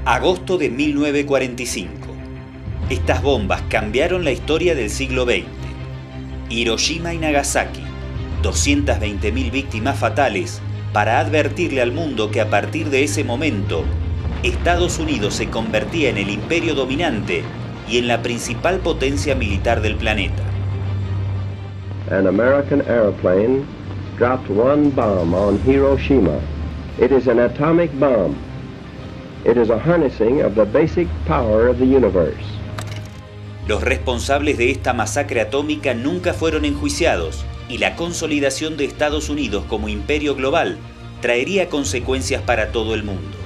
Agosto de 1945. Estas bombas cambiaron la historia del siglo XX. Hiroshima y Nagasaki, 220.000 víctimas fatales, para advertirle al mundo que a partir de ese momento, Estados Unidos se convertía en el imperio dominante y en la principal potencia militar del planeta. An American airplane dropped one bomb on Hiroshima. It is an atomic bomb. It is a harnessing of the basic power of the universe. Los responsables de esta masacre atómica nunca fueron enjuiciados y la consolidación de Estados Unidos como imperio global traería consecuencias para todo el mundo.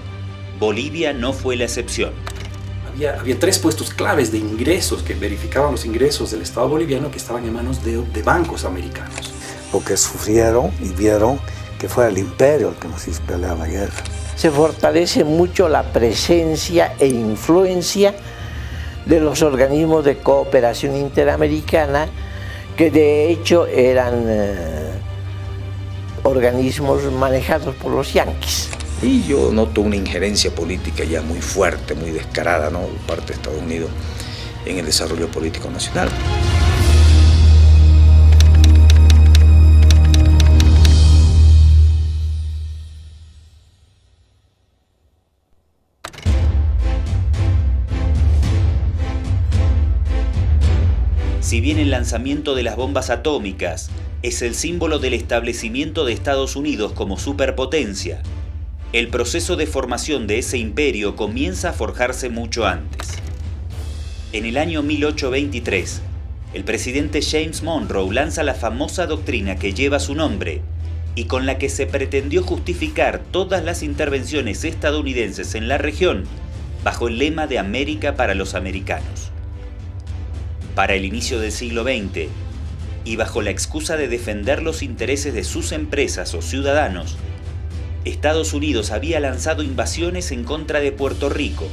Bolivia no fue la excepción. Había tres puestos claves de ingresos que verificaban los ingresos del Estado boliviano que estaban en manos de bancos americanos. Porque sufrieron y vieron que fue el imperio el que nos hizo pelear la guerra. Se fortalece mucho la presencia e influencia de los organismos de cooperación interamericana, que de hecho eran organismos manejados por los yanquis. Y yo noto una injerencia política ya muy fuerte, muy descarada, ¿no?, por parte de Estados Unidos en el desarrollo político nacional. Si bien el lanzamiento de las bombas atómicas es el símbolo del establecimiento de Estados Unidos como superpotencia, el proceso de formación de ese imperio comienza a forjarse mucho antes. En el año 1823, el presidente James Monroe lanza la famosa doctrina que lleva su nombre y con la que se pretendió justificar todas las intervenciones estadounidenses en la región bajo el lema de América para los americanos. Para el inicio del siglo XX, y bajo la excusa de defender los intereses de sus empresas o ciudadanos, Estados Unidos había lanzado invasiones en contra de Puerto Rico,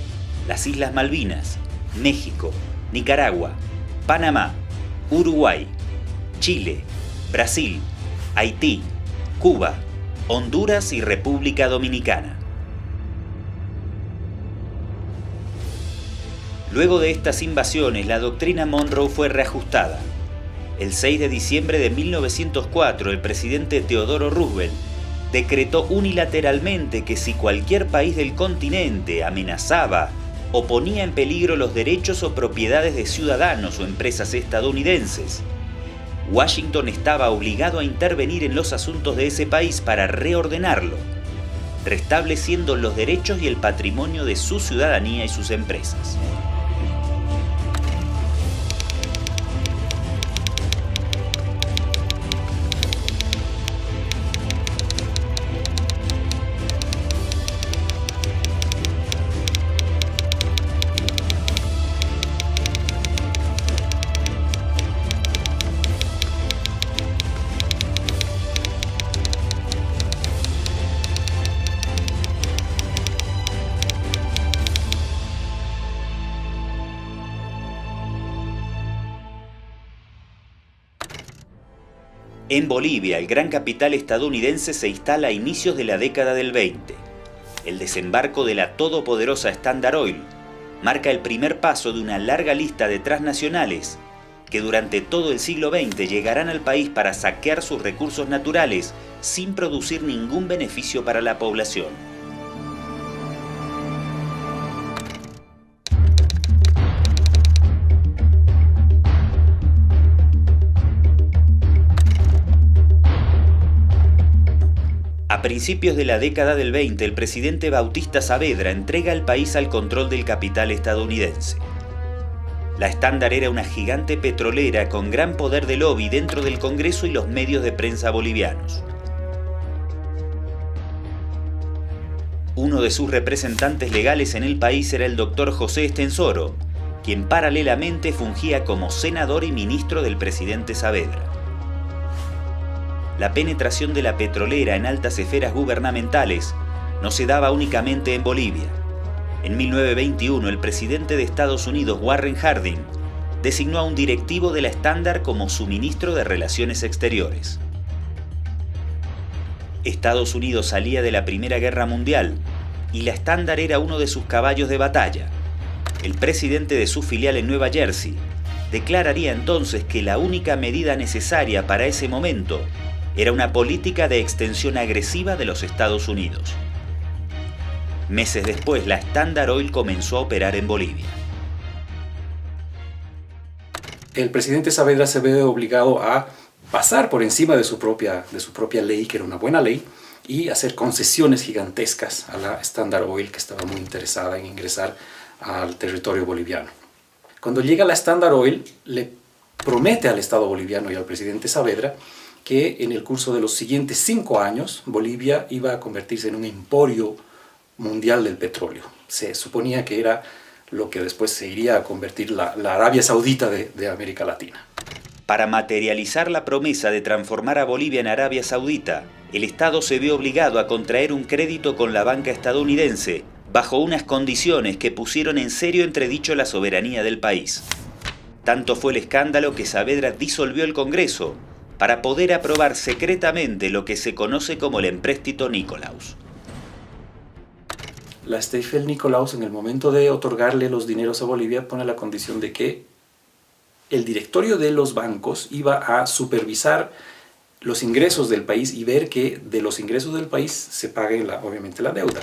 las Islas Malvinas, México, Nicaragua, Panamá, Uruguay, Chile, Brasil, Haití, Cuba, Honduras y República Dominicana. Luego de estas invasiones, la doctrina Monroe fue reajustada. El 6 de diciembre de 1904, el presidente Theodore Roosevelt decretó unilateralmente que si cualquier país del continente amenazaba o ponía en peligro los derechos o propiedades de ciudadanos o empresas estadounidenses, Washington estaba obligado a intervenir en los asuntos de ese país para reordenarlo, restableciendo los derechos y el patrimonio de su ciudadanía y sus empresas. En Bolivia, el gran capital estadounidense se instala a inicios de la década del 20. El desembarco de la todopoderosa Standard Oil marca el primer paso de una larga lista de transnacionales que durante todo el siglo XX llegarán al país para saquear sus recursos naturales sin producir ningún beneficio para la población. A principios de la década del 20, el presidente Bautista Saavedra entrega el país al control del capital estadounidense. La Standard era una gigante petrolera con gran poder de lobby dentro del Congreso y los medios de prensa bolivianos. Uno de sus representantes legales en el país era el doctor José Estensoro, quien paralelamente fungía como senador y ministro del presidente Saavedra. La penetración de la petrolera en altas esferas gubernamentales no se daba únicamente en Bolivia. En 1921, el presidente de Estados Unidos, Warren Harding, designó a un directivo de la Standard como su ministro de Relaciones Exteriores. Estados Unidos salía de la Primera Guerra Mundial y la Standard era uno de sus caballos de batalla. El presidente de su filial en Nueva Jersey declararía entonces que la única medida necesaria para ese momento era una política de extensión agresiva de los Estados Unidos. Meses después, la Standard Oil comenzó a operar en Bolivia. El presidente Saavedra se ve obligado a pasar por encima de su propia ley, que era una buena ley, y hacer concesiones gigantescas a la Standard Oil, que estaba muy interesada en ingresar al territorio boliviano. Cuando llega la Standard Oil, le promete al Estado boliviano y al presidente Saavedra que en el curso de los siguientes 5 años Bolivia iba a convertirse en un emporio mundial del petróleo. Se suponía que era lo que después se iría a convertir la Arabia Saudita de América Latina. Para materializar la promesa de transformar a Bolivia en Arabia Saudita, el Estado se vio obligado a contraer un crédito con la banca estadounidense, bajo unas condiciones que pusieron en serio entredicho la soberanía del país. Tanto fue el escándalo que Saavedra disolvió el Congreso para poder aprobar secretamente lo que se conoce como el empréstito Nicolaus. La Stiefel-Nicolaus, en el momento de otorgarle los dineros a Bolivia, pone la condición de que el directorio de los bancos iba a supervisar los ingresos del país y ver que de los ingresos del país se pague obviamente la deuda.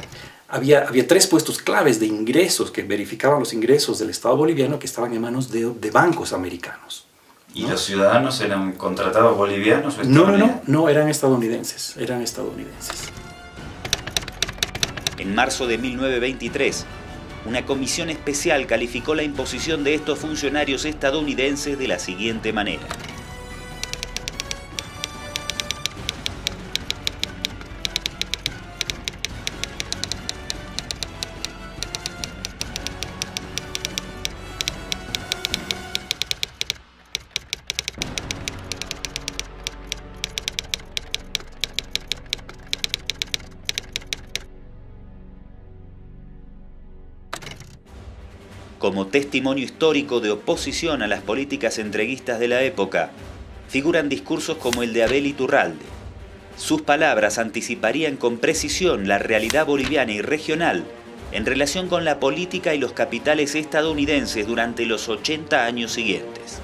Había 3 puestos claves de ingresos que verificaban los ingresos del Estado boliviano que estaban en manos de bancos americanos. ¿Y los ciudadanos eran contratados bolivianos o estadounidenses? No, eran estadounidenses. En marzo de 1923, una comisión especial calificó la imposición de estos funcionarios estadounidenses de la siguiente manera. Como testimonio histórico de oposición a las políticas entreguistas de la época, figuran discursos como el de Abel Iturralde. Sus palabras anticiparían con precisión la realidad boliviana y regional en relación con la política y los capitales estadounidenses durante los 80 años siguientes.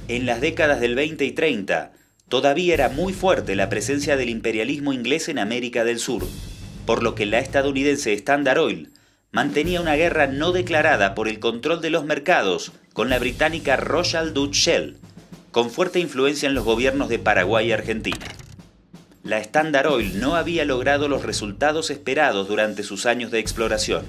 En las décadas del 20 y 30, todavía era muy fuerte la presencia del imperialismo inglés en América del Sur, por lo que la estadounidense Standard Oil mantenía una guerra no declarada por el control de los mercados con la británica Royal Dutch Shell, con fuerte influencia en los gobiernos de Paraguay y Argentina. La Standard Oil no había logrado los resultados esperados durante sus años de exploración.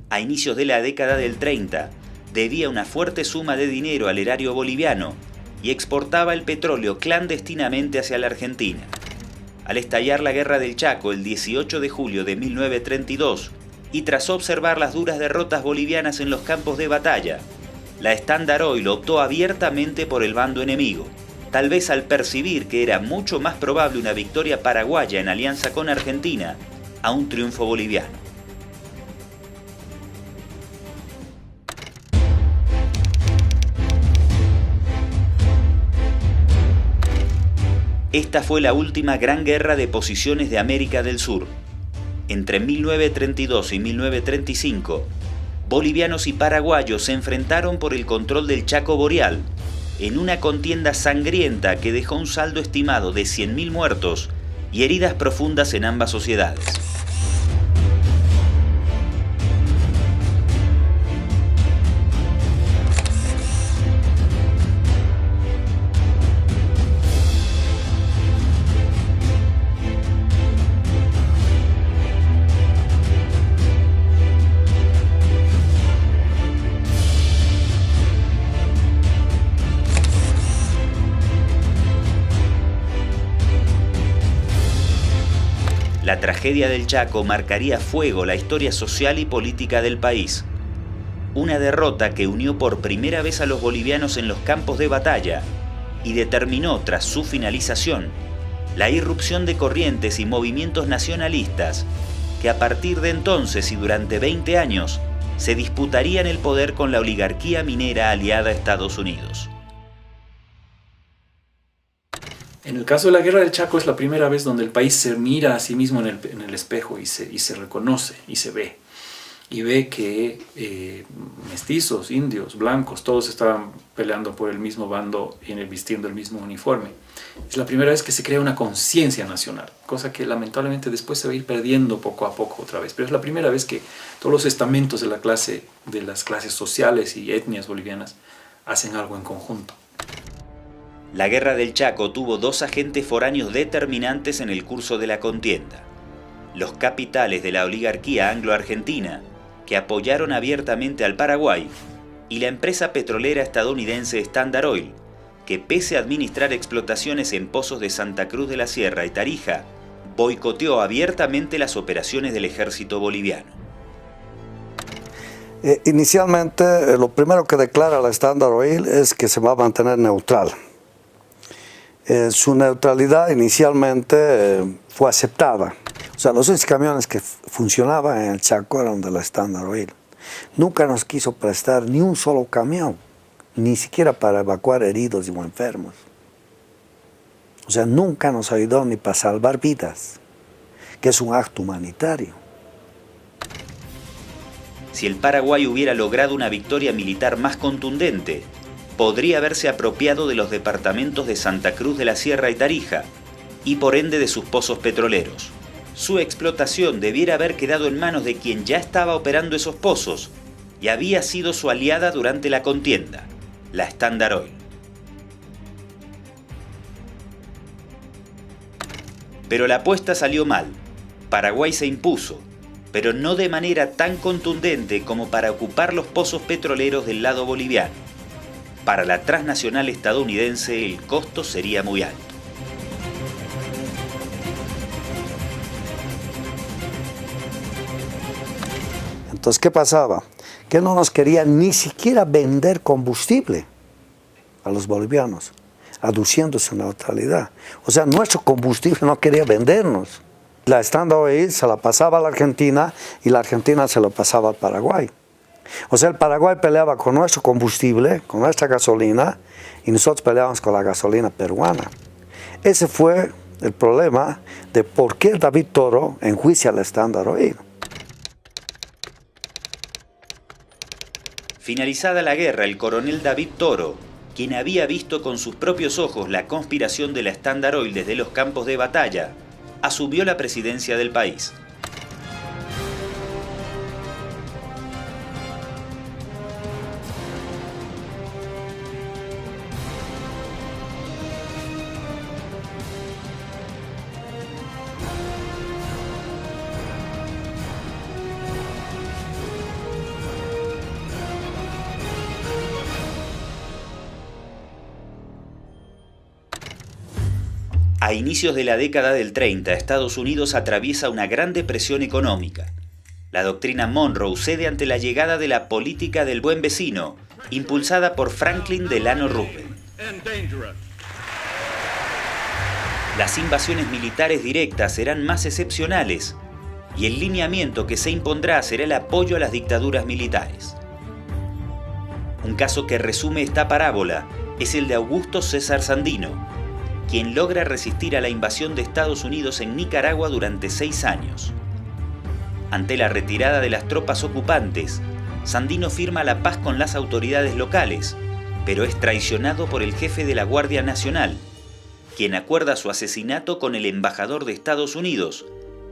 A inicios de la década del 30, debía una fuerte suma de dinero al erario boliviano y exportaba el petróleo clandestinamente hacia la Argentina. Al estallar la Guerra del Chaco el 18 de julio de 1932 y tras observar las duras derrotas bolivianas en los campos de batalla, la Standard Oil optó abiertamente por el bando enemigo, tal vez al percibir que era mucho más probable una victoria paraguaya en alianza con Argentina a un triunfo boliviano. Esta fue la última gran guerra de posiciones de América del Sur. Entre 1932 y 1935, bolivianos y paraguayos se enfrentaron por el control del Chaco Boreal, en una contienda sangrienta que dejó un saldo estimado de 100.000 muertos y heridas profundas en ambas sociedades. La tragedia del Chaco marcaría a fuego la historia social y política del país. Una derrota que unió por primera vez a los bolivianos en los campos de batalla y determinó, tras su finalización, la irrupción de corrientes y movimientos nacionalistas que a partir de entonces y durante 20 años se disputarían el poder con la oligarquía minera aliada a Estados Unidos. En el caso de la Guerra del Chaco es la primera vez donde el país se mira a sí mismo en el espejo y se reconoce y se ve. Y ve que mestizos, indios, blancos, todos estaban peleando por el mismo bando y vistiendo el mismo uniforme. Es la primera vez que se crea una conciencia nacional, cosa que lamentablemente después se va a ir perdiendo poco a poco otra vez. Pero es la primera vez que todos los estamentos de las clases sociales y etnias bolivianas hacen algo en conjunto. La Guerra del Chaco tuvo dos agentes foráneos determinantes en el curso de la contienda: los capitales de la oligarquía anglo-argentina, que apoyaron abiertamente al Paraguay, y la empresa petrolera estadounidense Standard Oil, que pese a administrar explotaciones en pozos de Santa Cruz de la Sierra y Tarija, boicoteó abiertamente las operaciones del ejército boliviano. Inicialmente, lo primero que declara la Standard Oil es que se va a mantener neutral. Su neutralidad inicialmente fue aceptada. O sea, los camiones que funcionaban en el Chaco eran de la Standard Oil. Nunca nos quiso prestar ni un solo camión, ni siquiera para evacuar heridos o enfermos. O sea, nunca nos ayudó ni para salvar vidas, que es un acto humanitario. Si el Paraguay hubiera logrado una victoria militar más contundente, podría haberse apropiado de los departamentos de Santa Cruz de la Sierra y Tarija, y por ende de sus pozos petroleros. Su explotación debiera haber quedado en manos de quien ya estaba operando esos pozos y había sido su aliada durante la contienda, la Standard Oil. Pero la apuesta salió mal. Paraguay se impuso, pero no de manera tan contundente como para ocupar los pozos petroleros del lado boliviano. Para la transnacional estadounidense el costo sería muy alto. Entonces, ¿qué pasaba? Que no nos querían ni siquiera vender combustible a los bolivianos, aduciendo su neutralidad. O sea, nuestro combustible no quería vendernos. La Standard Oil se la pasaba a la Argentina y la Argentina se lo pasaba al Paraguay. O sea, el Paraguay peleaba con nuestro combustible, con nuestra gasolina, y nosotros peleábamos con la gasolina peruana. Ese fue el problema de por qué David Toro enjuicia a la Standard Oil. Finalizada la guerra, el coronel David Toro, quien había visto con sus propios ojos la conspiración de la Standard Oil desde los campos de batalla, asumió la presidencia del país. A inicios de la década del 30, Estados Unidos atraviesa una gran depresión económica. La doctrina Monroe cede ante la llegada de la política del buen vecino, impulsada por Franklin Delano Roosevelt. Las invasiones militares directas serán más excepcionales, y el lineamiento que se impondrá será el apoyo a las dictaduras militares. Un caso que resume esta parábola es el de Augusto César Sandino, quien logra resistir a la invasión de Estados Unidos en Nicaragua durante 6 años. Ante la retirada de las tropas ocupantes, Sandino firma la paz con las autoridades locales, pero es traicionado por el jefe de la Guardia Nacional, quien acuerda su asesinato con el embajador de Estados Unidos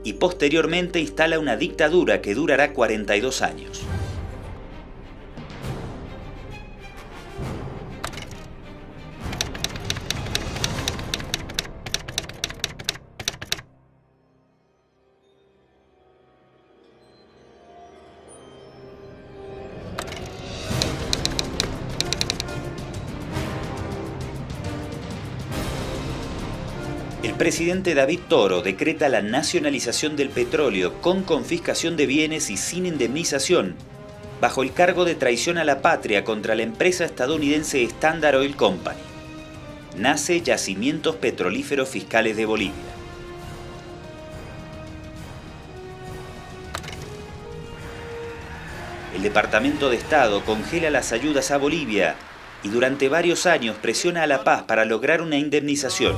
y posteriormente instala una dictadura que durará 42 años. El presidente David Toro decreta la nacionalización del petróleo con confiscación de bienes y sin indemnización, bajo el cargo de traición a la patria contra la empresa estadounidense Standard Oil Company. Nace Yacimientos Petrolíferos Fiscales de Bolivia. El Departamento de Estado congela las ayudas a Bolivia y durante varios años presiona a La Paz para lograr una indemnización.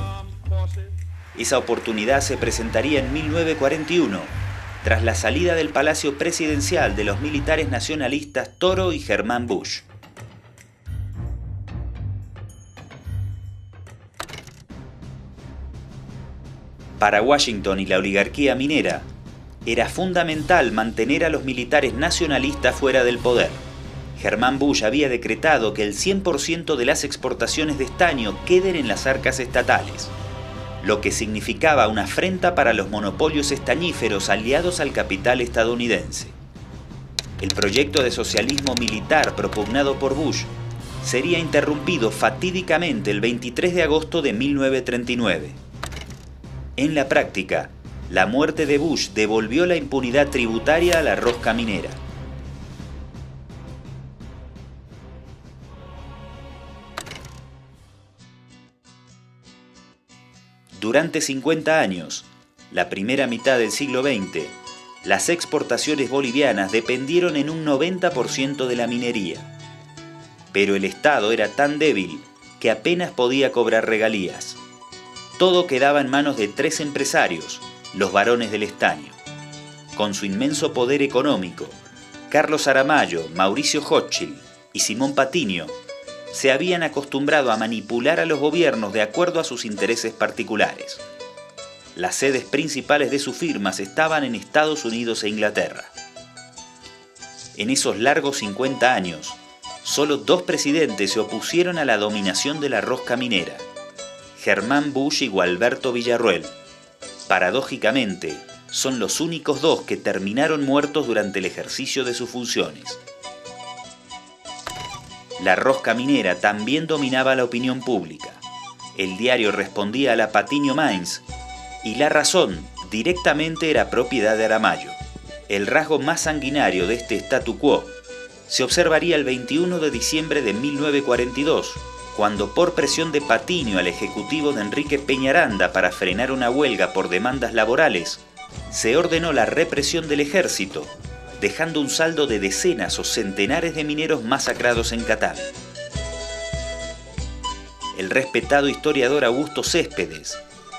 Esa oportunidad se presentaría en 1941, tras la salida del Palacio Presidencial de los militares nacionalistas Toro y Germán Bush. Para Washington y la oligarquía minera, era fundamental mantener a los militares nacionalistas fuera del poder. Germán Bush había decretado que el 100% de las exportaciones de estaño queden en las arcas estatales, lo que significaba una afrenta para los monopolios estañíferos aliados al capital estadounidense. El proyecto de socialismo militar propugnado por Bush sería interrumpido fatídicamente el 23 de agosto de 1939. En la práctica, la muerte de Bush devolvió la impunidad tributaria a la rosca minera. Durante 50 años, la primera mitad del siglo XX, las exportaciones bolivianas dependieron en un 90% de la minería. Pero el Estado era tan débil que apenas podía cobrar regalías. Todo quedaba en manos de 3 empresarios, los varones del estaño. Con su inmenso poder económico, Carlos Aramayo, Mauricio Hochschild y Simón Patiño se habían acostumbrado a manipular a los gobiernos de acuerdo a sus intereses particulares. Las sedes principales de sus firmas estaban en Estados Unidos e Inglaterra. En esos largos 50 años, solo 2 presidentes se opusieron a la dominación de la rosca minera: Germán Bush y Gualberto Villarroel. Paradójicamente, son los únicos 2 que terminaron muertos durante el ejercicio de sus funciones. La rosca minera también dominaba la opinión pública. El diario respondía a la Patiño Mainz y La Razón directamente era propiedad de Aramayo. El rasgo más sanguinario de este statu quo se observaría el 21 de diciembre de 1942, cuando por presión de Patiño al ejecutivo de Enrique Peñaranda para frenar una huelga por demandas laborales, se ordenó la represión del ejército, dejando un saldo de decenas o centenares de mineros masacrados en Catavi. El respetado historiador Augusto Céspedes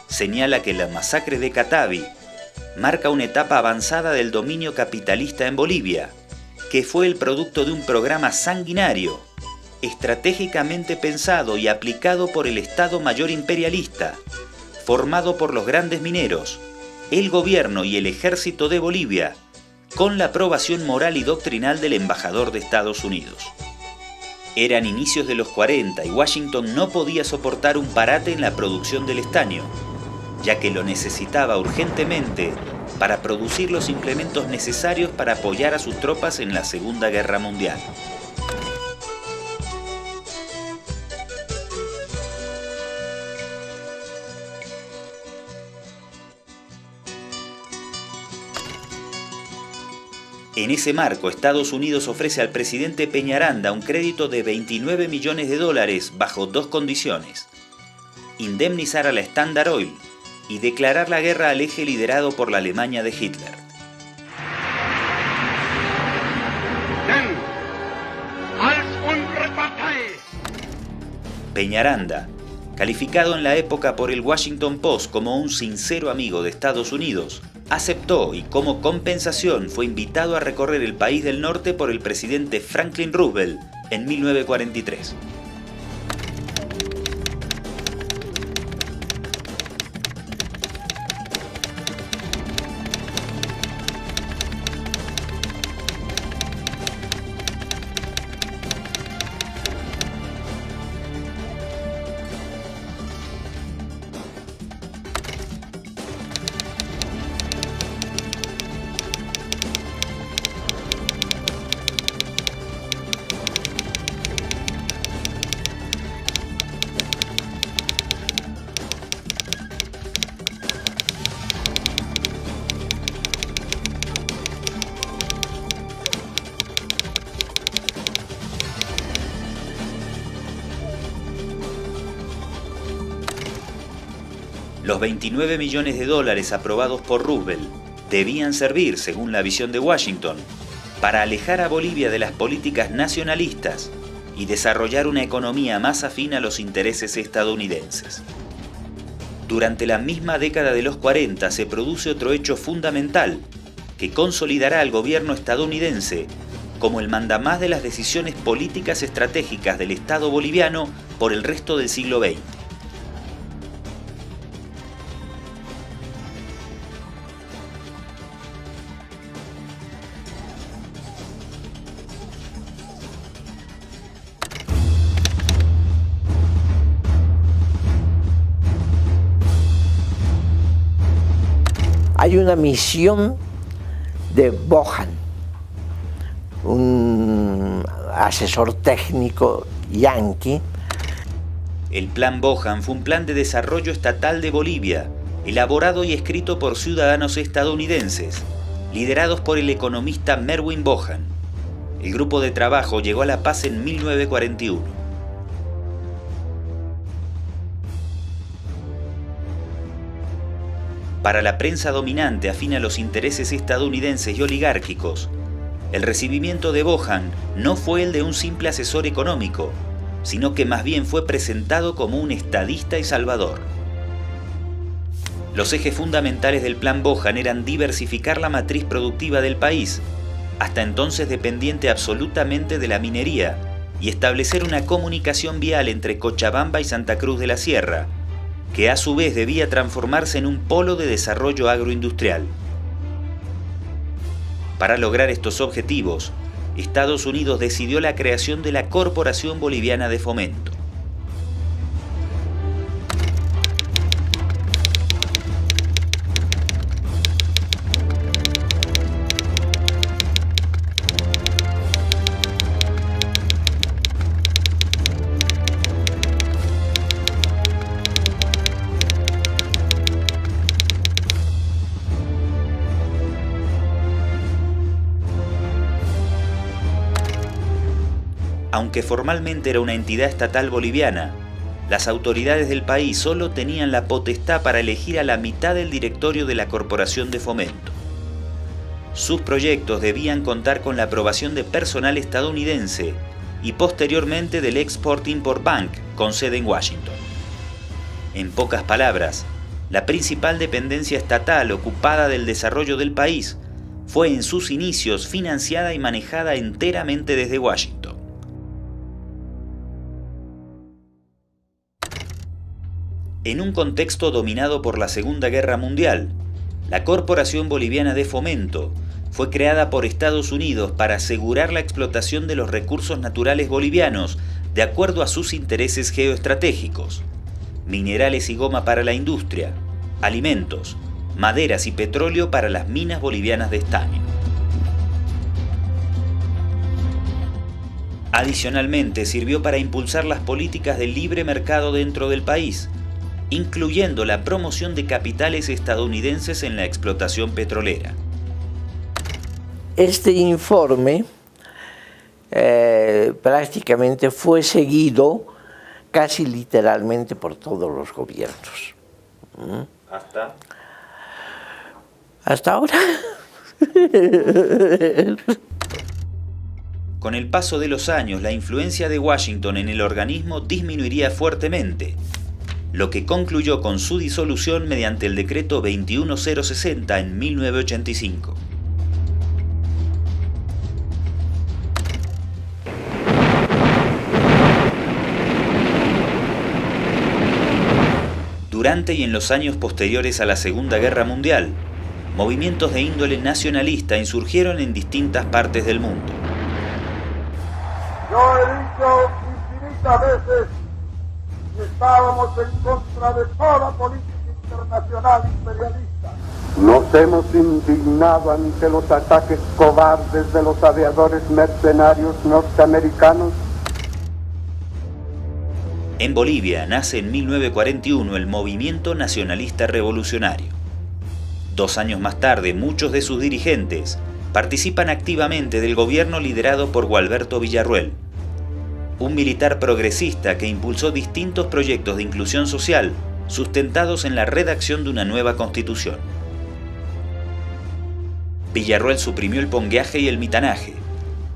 señala que la masacre de Catavi marca una etapa avanzada del dominio capitalista en Bolivia, que fue el producto de un programa sanguinario, estratégicamente pensado y aplicado por el Estado Mayor imperialista, formado por los grandes mineros, el gobierno y el ejército de Bolivia, con la aprobación moral y doctrinal del embajador de Estados Unidos. Eran inicios de los 40 y Washington no podía soportar un parate en la producción del estaño, ya que lo necesitaba urgentemente para producir los implementos necesarios para apoyar a sus tropas en la Segunda Guerra Mundial. En ese marco, Estados Unidos ofrece al presidente Peñaranda un crédito de $29 millones bajo 2 condiciones: indemnizar a la Standard Oil y declarar la guerra al eje liderado por la Alemania de Hitler. Peñaranda, calificado en la época por el Washington Post como un sincero amigo de Estados Unidos, aceptó y como compensación fue invitado a recorrer el país del norte por el presidente Franklin Roosevelt en 1943. Los 29 millones de dólares aprobados por Roosevelt debían servir, según la visión de Washington, para alejar a Bolivia de las políticas nacionalistas y desarrollar una economía más afín a los intereses estadounidenses. Durante la misma década de los 40 se produce otro hecho fundamental que consolidará al gobierno estadounidense como el mandamás de las decisiones políticas estratégicas del Estado boliviano por el resto del siglo XX. Hay una misión de Bohan, un asesor técnico yanqui. El Plan Bohan fue un plan de desarrollo estatal de Bolivia, elaborado y escrito por ciudadanos estadounidenses, liderados por el economista Merwin Bohan. El grupo de trabajo llegó a La Paz en 1941. Para la prensa dominante afín a los intereses estadounidenses y oligárquicos, el recibimiento de Bohan no fue el de un simple asesor económico, sino que más bien fue presentado como un estadista y salvador. Los ejes fundamentales del Plan Bohan eran diversificar la matriz productiva del país, hasta entonces dependiente absolutamente de la minería, y establecer una comunicación vial entre Cochabamba y Santa Cruz de la Sierra, que a su vez debía transformarse en un polo de desarrollo agroindustrial. Para lograr estos objetivos, Estados Unidos decidió la creación de la Corporación Boliviana de Fomento. Aunque formalmente era una entidad estatal boliviana, las autoridades del país solo tenían la potestad para elegir a la mitad del directorio de la Corporación de Fomento. Sus proyectos debían contar con la aprobación de personal estadounidense y posteriormente del Export-Import Bank, con sede en Washington. En pocas palabras, la principal dependencia estatal ocupada del desarrollo del país fue en sus inicios financiada y manejada enteramente desde Washington. En un contexto dominado por la Segunda Guerra Mundial, la Corporación Boliviana de Fomento fue creada por Estados Unidos para asegurar la explotación de los recursos naturales bolivianos de acuerdo a sus intereses geoestratégicos: minerales y goma para la industria, alimentos, maderas y petróleo para las minas bolivianas de estaño. Adicionalmente, sirvió para impulsar las políticas de libre mercado dentro del país, incluyendo la promoción de capitales estadounidenses en la explotación petrolera. Este informe prácticamente fue seguido casi literalmente por todos los gobiernos. ¿Hasta ahora? Con el paso de los años, la influencia de Washington en el organismo disminuiría fuertemente, lo que concluyó con su disolución mediante el decreto 21060 en 1985. Durante y en los años posteriores a la Segunda Guerra Mundial, movimientos de índole nacionalista insurgieron en distintas partes del mundo. Yo he dicho infinitas veces que estábamos en contra de toda política internacional imperialista. Nos hemos indignado ante los ataques cobardes de los aviadores mercenarios norteamericanos. En Bolivia nace en 1941 el Movimiento Nacionalista Revolucionario. 2 años más tarde, muchos de sus dirigentes participan activamente del gobierno liderado por Gualberto Villarruel, un militar progresista que impulsó distintos proyectos de inclusión social, sustentados en la redacción de una nueva constitución. Villarroel suprimió el pongueaje y el mitanaje,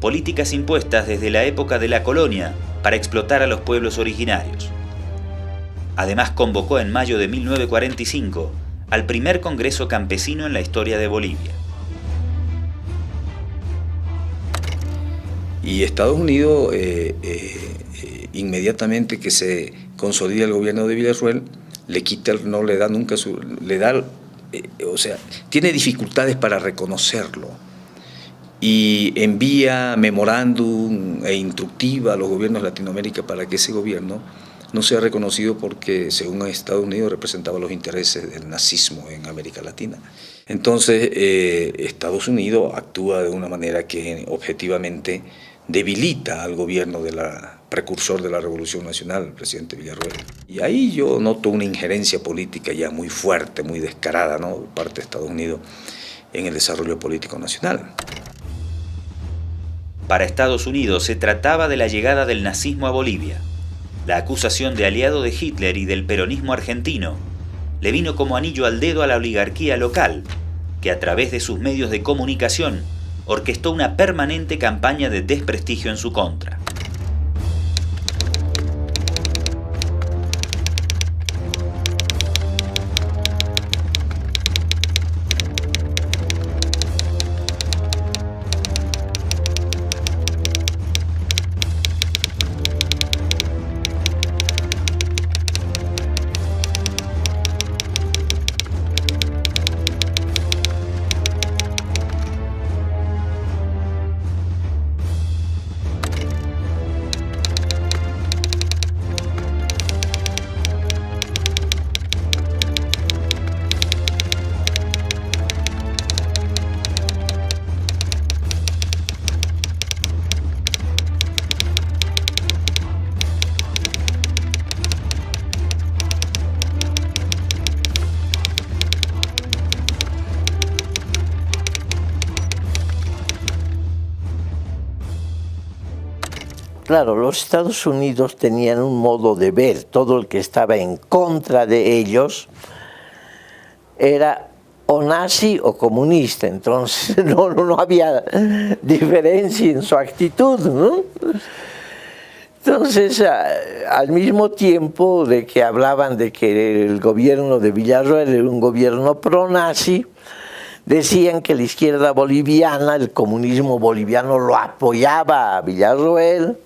políticas impuestas desde la época de la colonia para explotar a los pueblos originarios. Además, convocó en mayo de 1945 al primer Congreso Campesino en la historia de Bolivia. Y Estados Unidos, inmediatamente que se consolida el gobierno de Villarroel, le quita, no le da nunca su, le da, o sea, tiene dificultades para reconocerlo y envía memorándum e instructiva a los gobiernos de Latinoamérica para que ese gobierno no sea reconocido porque, según Estados Unidos, representaba los intereses del nazismo en América Latina. Entonces, Estados Unidos actúa de una manera que objetivamente debilita al gobierno de la precursor de la Revolución Nacional, el presidente Villarroel. Y ahí yo noto una injerencia política ya muy fuerte, muy descarada, ¿no?, por parte de Estados Unidos en el desarrollo político nacional. Para Estados Unidos se trataba de la llegada del nazismo a Bolivia. La acusación de aliado de Hitler y del peronismo argentino le vino como anillo al dedo a la oligarquía local, que a través de sus medios de comunicación orquestó una permanente campaña de desprestigio en su contra. Claro, los Estados Unidos tenían un modo de ver, todo el que estaba en contra de ellos era o nazi o comunista, entonces no había diferencia en su actitud, ¿no? Entonces, al mismo tiempo de que hablaban de que el gobierno de Villarroel era un gobierno pro-nazi, decían que la izquierda boliviana, el comunismo boliviano lo apoyaba a Villarroel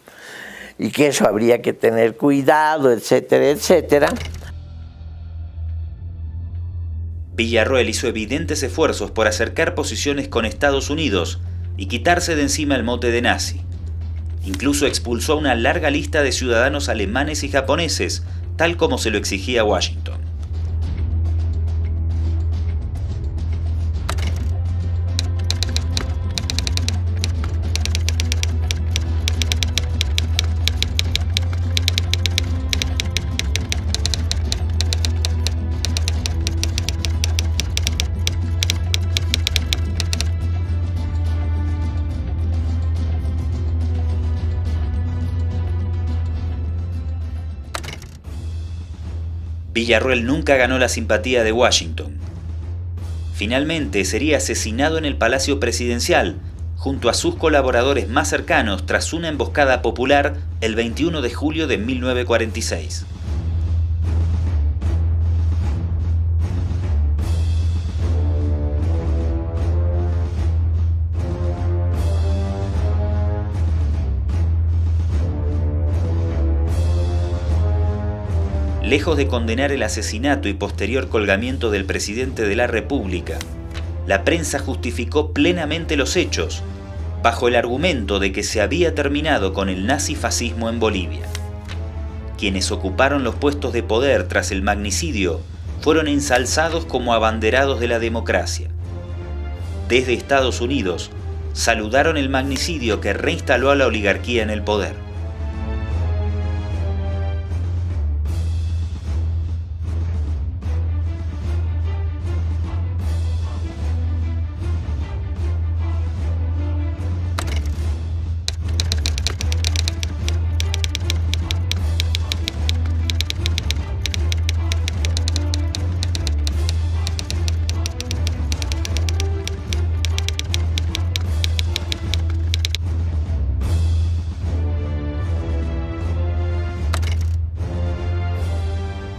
y que eso habría que tener cuidado, etcétera, etcétera. Villarroel hizo evidentes esfuerzos por acercar posiciones con Estados Unidos y quitarse de encima el mote de nazi. Incluso expulsó a una larga lista de ciudadanos alemanes y japoneses, tal como se lo exigía Washington. Villarroel nunca ganó la simpatía de Washington. Finalmente sería asesinado en el Palacio Presidencial, junto a sus colaboradores más cercanos tras una emboscada popular el 21 de julio de 1946. Lejos de condenar el asesinato y posterior colgamiento del presidente de la República, la prensa justificó plenamente los hechos, bajo el argumento de que se había terminado con el nazifascismo en Bolivia. Quienes ocuparon los puestos de poder tras el magnicidio fueron ensalzados como abanderados de la democracia. Desde Estados Unidos, saludaron el magnicidio que reinstaló a la oligarquía en el poder.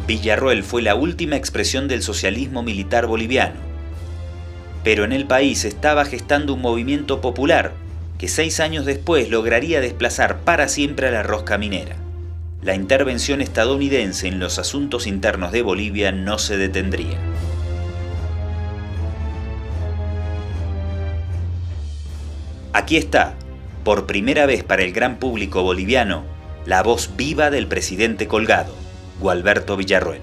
Villarroel fue la última expresión del socialismo militar boliviano. Pero en el país estaba gestando un movimiento popular que 6 años después lograría desplazar para siempre a la rosca minera. La intervención estadounidense en los asuntos internos de Bolivia no se detendría. Aquí está, por primera vez para el gran público boliviano, la voz viva del presidente colgado, Gualberto Villarroel.